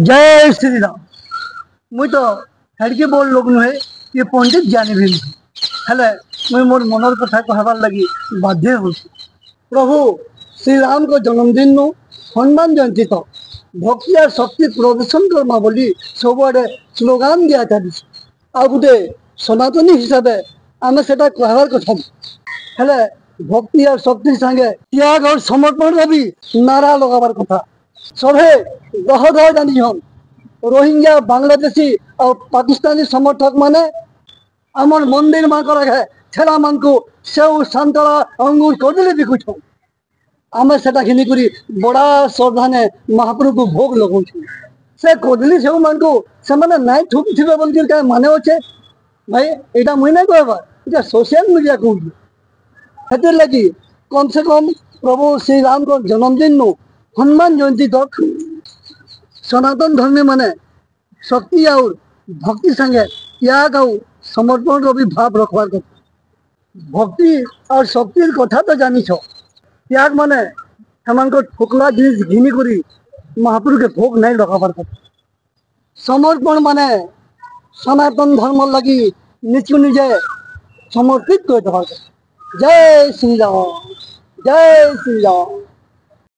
जय श्री राम। मुई तो हेड़के बोल लोग नुहे ये पंडित ज्ञानी भी हेले मुई मोर मनर कथा कहबार लगी बाध्य हो। प्रभु श्री राम को जन्मदिन नु हनुमान जयंती तो भक्ति और शक्ति प्रदर्शन करमा बोली सबुआडे स्लोगान दिया चली आ गोटे सनातनी हिसाब से आम से कहबार कथा हेले भक्ति और शक्ति संगे त्याग और समर्पण का भी नारा लगाबार कथा सभे दह दह जानी हम रोहिंग्या बांग्लादेशी और पाकिस्तानी समर्थक माने आमर मंदिर मान रखे ठेला मान को सेव संतरा अंगूर कदली बिकुछ आम से घिनिकी बड़ा श्रद्धाने महाप्रभु को भोग लगौ से कदली सेव मान को से नाई ठुक थे बोल क्या माने अच्छे भाई यहाँ मुई ना कहबार ये सोशल मीडिया कहते लगी कम से कम प्रभु श्री राम को जन्मदिन नु हनुमान जयंती तक सनातन धर्मी माने शक्ति और भक्ति संगे त्याग और समर्पण को भी भाव रखबार कथा भक्ति और शक्ति कथा तो जानी छो त्याग माने हेमान को ठुकला जिनिस घिनी करी महाप्रभु के भोग नहीं लगाबार कथा समर्पण माने सनातन धर्म लगी निचु निजे समर्पित कर देबार कथा। जय श्री राम जय श्री राम।